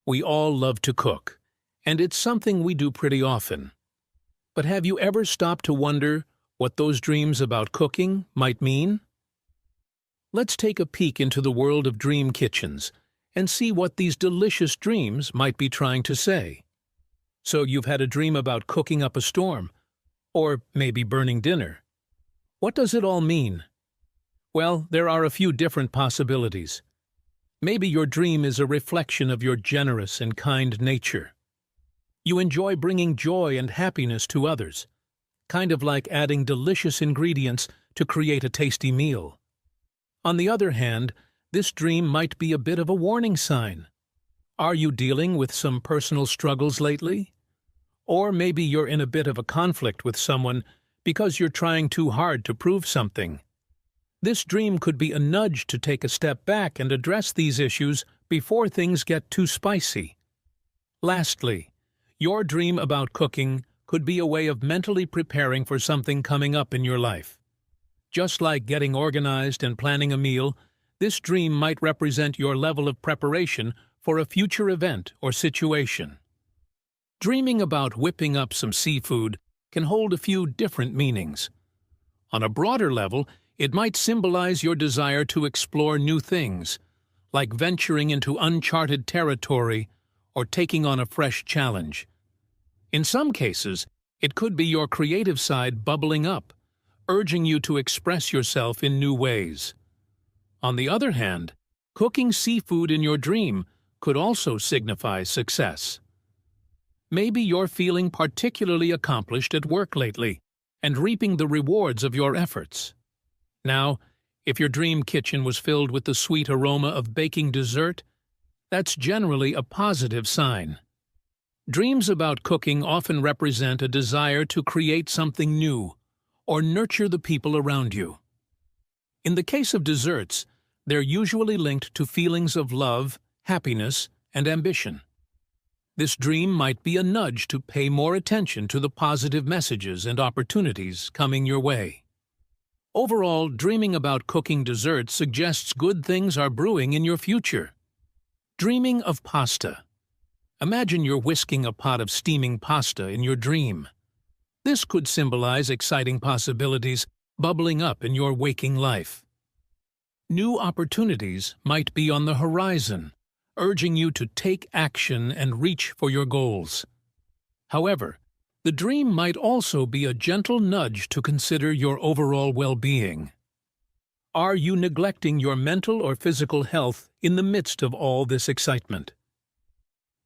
We all love to cook, and it's something we do pretty often. But have you ever stopped to wonder what those dreams about cooking might mean? Let's take a peek into the world of dream kitchens and see what these delicious dreams might be trying to say. So you've had a dream about cooking up a storm, or maybe burning dinner. What does it all mean? Well, there are a few different possibilities. Maybe your dream is a reflection of your generous and kind nature. You enjoy bringing joy and happiness to others, kind of like adding delicious ingredients to create a tasty meal. On the other hand, this dream might be a bit of a warning sign. Are you dealing with some personal struggles lately? Or maybe you're in a bit of a conflict with someone because you're trying too hard to prove something. This dream could be a nudge to take a step back and address these issues before things get too spicy. Lastly, your dream about cooking could be a way of mentally preparing for something coming up in your life. Just like getting organized and planning a meal, this dream might represent your level of preparation for a future event or situation. Dreaming about whipping up some seafood can hold a few different meanings. On a broader level, it might symbolize your desire to explore new things, like venturing into uncharted territory or taking on a fresh challenge. In some cases, it could be your creative side bubbling up, urging you to express yourself in new ways. On the other hand, cooking seafood in your dream could also signify success. Maybe you're feeling particularly accomplished at work lately and reaping the rewards of your efforts. Now, if your dream kitchen was filled with the sweet aroma of baking dessert, that's generally a positive sign. Dreams about cooking often represent a desire to create something new or nurture the people around you. In the case of desserts, they're usually linked to feelings of love, happiness, and ambition. This dream might be a nudge to pay more attention to the positive messages and opportunities coming your way. Overall, dreaming about cooking desserts suggests good things are brewing in your future. Dreaming of pasta. Imagine you're whisking a pot of steaming pasta in your dream. This could symbolize exciting possibilities bubbling up in your waking life. New opportunities might be on the horizon, urging you to take action and reach for your goals. However, the dream might also be a gentle nudge to consider your overall well-being. Are you neglecting your mental or physical health in the midst of all this excitement?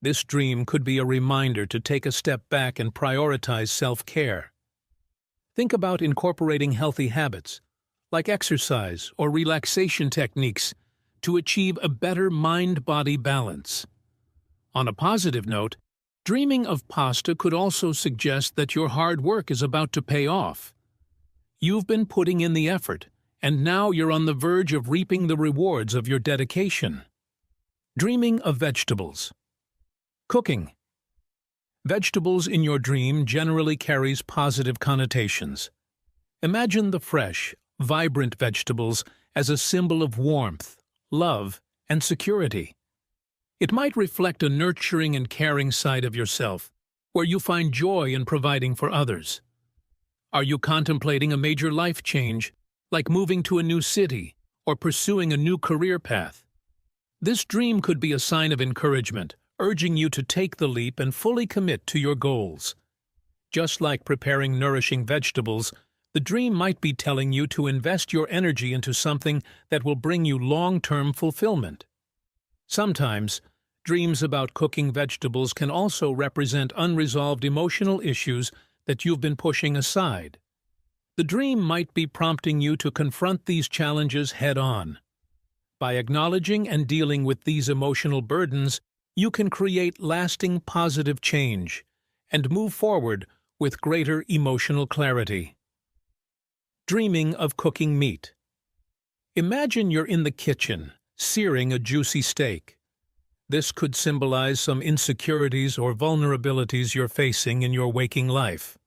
This dream could be a reminder to take a step back and prioritize self-care. Think about incorporating healthy habits, like exercise or relaxation techniques, to achieve a better mind-body balance. On a positive note, dreaming of pasta could also suggest that your hard work is about to pay off. You've been putting in the effort, and now you're on the verge of reaping the rewards of your dedication. Dreaming of vegetables. Cooking. Vegetables in your dream generally carries positive connotations. Imagine the fresh, vibrant vegetables as a symbol of warmth, love, and security. It might reflect a nurturing and caring side of yourself, where you find joy in providing for others. Are you contemplating a major life change, like moving to a new city or pursuing a new career path? This dream could be a sign of encouragement, urging you to take the leap and fully commit to your goals. Just like preparing nourishing vegetables, the dream might be telling you to invest your energy into something that will bring you long-term fulfillment. Sometimes, dreams about cooking vegetables can also represent unresolved emotional issues that you've been pushing aside. The dream might be prompting you to confront these challenges head-on. By acknowledging and dealing with these emotional burdens, you can create lasting positive change and move forward with greater emotional clarity. Dreaming of cooking meat. Imagine you're in the kitchen, searing a juicy steak. This could symbolize some insecurities or vulnerabilities you're facing in your waking life.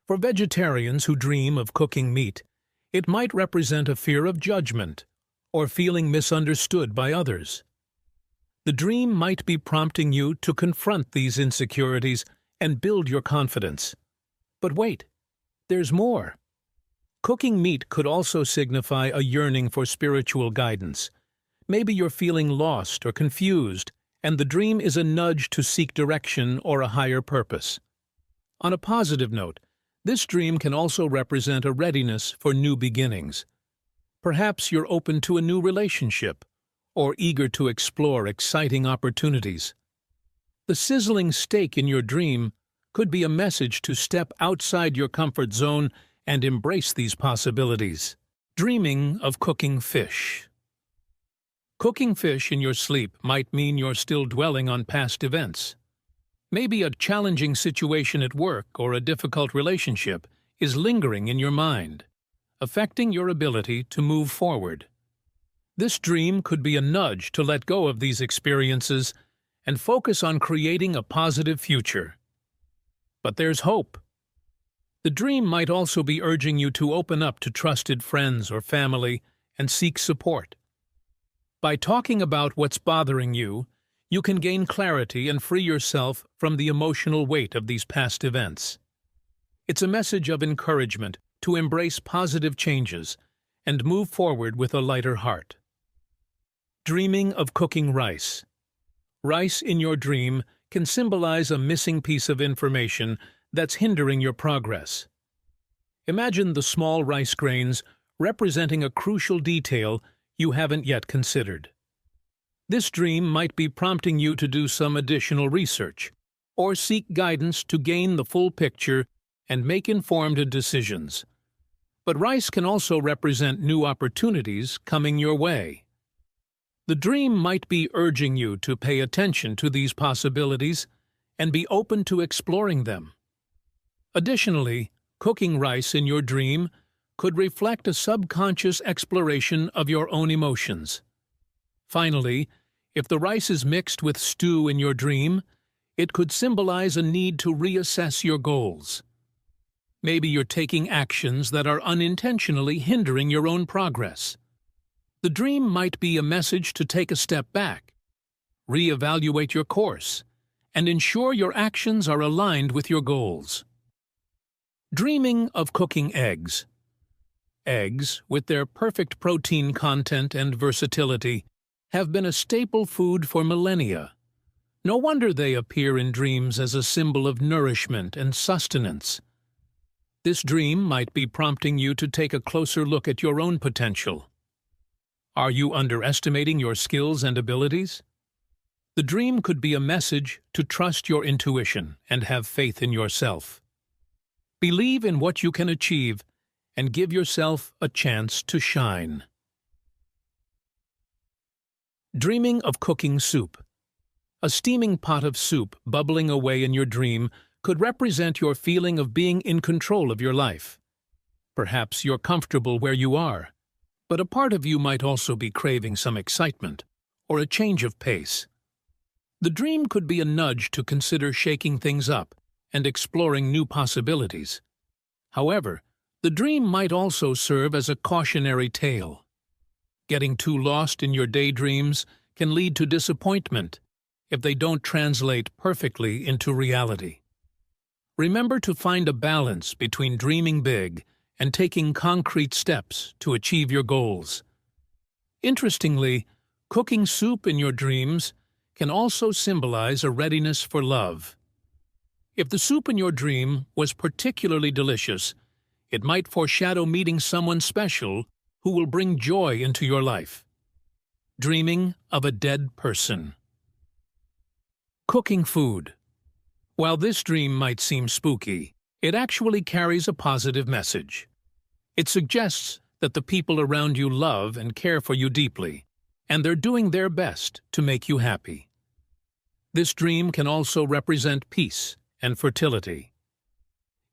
For vegetarians who dream of cooking meat, it might represent a fear of judgment or feeling misunderstood by others. The dream might be prompting you to confront these insecurities and build your confidence. But wait, there's more. Cooking meat could also signify a yearning for spiritual guidance. Maybe you're feeling lost or confused, and the dream is a nudge to seek direction or a higher purpose. On a positive note, this dream can also represent a readiness for new beginnings. Perhaps you're open to a new relationship, or eager to explore exciting opportunities. The sizzling steak in your dream could be a message to step outside your comfort zone and embrace these possibilities. Dreaming of cooking fish. Cooking fish in your sleep might mean you're still dwelling on past events. Maybe a challenging situation at work or a difficult relationship is lingering in your mind, affecting your ability to move forward. This dream could be a nudge to let go of these experiences and focus on creating a positive future. But there's hope. The dream might also be urging you to open up to trusted friends or family and seek support. By talking about what's bothering you, you can gain clarity and free yourself from the emotional weight of these past events. It's a message of encouragement to embrace positive changes and move forward with a lighter heart. Dreaming of cooking rice. Rice in your dream can symbolize a missing piece of information that's hindering your progress. Imagine the small rice grains representing a crucial detail you haven't yet considered. This dream might be prompting you to do some additional research or seek guidance to gain the full picture and make informed decisions. But rice can also represent new opportunities coming your way. The dream might be urging you to pay attention to these possibilities and be open to exploring them. Additionally, cooking rice in your dream could reflect a subconscious exploration of your own emotions. Finally, if the rice is mixed with stew in your dream, it could symbolize a need to reassess your goals. Maybe you're taking actions that are unintentionally hindering your own progress. The dream might be a message to take a step back, reevaluate your course, and ensure your actions are aligned with your goals. Dreaming of cooking eggs. Eggs, with their perfect protein content and versatility, have been a staple food for millennia. No wonder they appear in dreams as a symbol of nourishment and sustenance. This dream might be prompting you to take a closer look at your own potential. Are you underestimating your skills and abilities? The dream could be a message to trust your intuition and have faith in yourself. Believe in what you can achieve and give yourself a chance to shine. Dreaming of cooking soup. A steaming pot of soup bubbling away in your dream could represent your feeling of being in control of your life. Perhaps you're comfortable where you are, but a part of you might also be craving some excitement or a change of pace. The dream could be a nudge to consider shaking things up and exploring new possibilities. However, the dream might also serve as a cautionary tale. Getting too lost in your daydreams can lead to disappointment if they don't translate perfectly into reality. Remember to find a balance between dreaming big and taking concrete steps to achieve your goals. Interestingly, cooking soup in your dreams can also symbolize a readiness for love. If the soup in your dream was particularly delicious, it might foreshadow meeting someone special who will bring joy into your life. Dreaming of a dead person. Cooking food. While this dream might seem spooky, it actually carries a positive message. It suggests that the people around you love and care for you deeply, and they're doing their best to make you happy. This dream can also represent peace and fertility.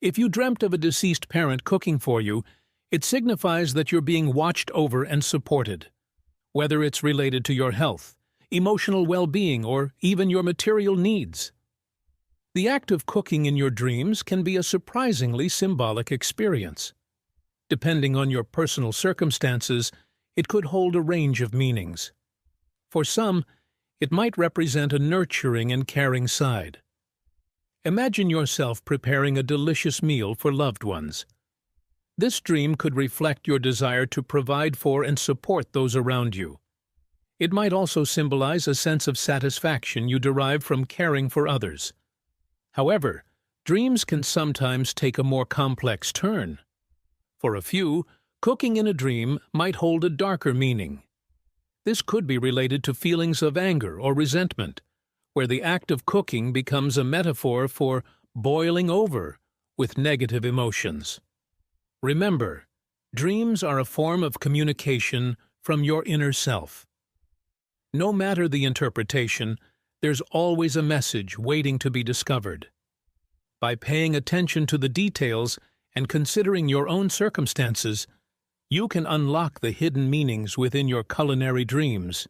If you dreamt of a deceased parent cooking for you, it signifies that you're being watched over and supported, whether it's related to your health, emotional well-being, or even your material needs. The act of cooking in your dreams can be a surprisingly symbolic experience. Depending on your personal circumstances, it could hold a range of meanings. For some, It might represent a nurturing and caring side. Imagine yourself preparing a delicious meal for loved ones. This dream could reflect your desire to provide for and support those around you. It might also symbolize a sense of satisfaction you derive from caring for others. However, dreams can sometimes take a more complex turn. For a few, cooking in a dream might hold a darker meaning. This could be related to feelings of anger or resentment, where the act of cooking becomes a metaphor for boiling over with negative emotions. Remember, dreams are a form of communication from your inner self. No matter the interpretation, there's always a message waiting to be discovered. By paying attention to the details and considering your own circumstances, you can unlock the hidden meanings within your culinary dreams.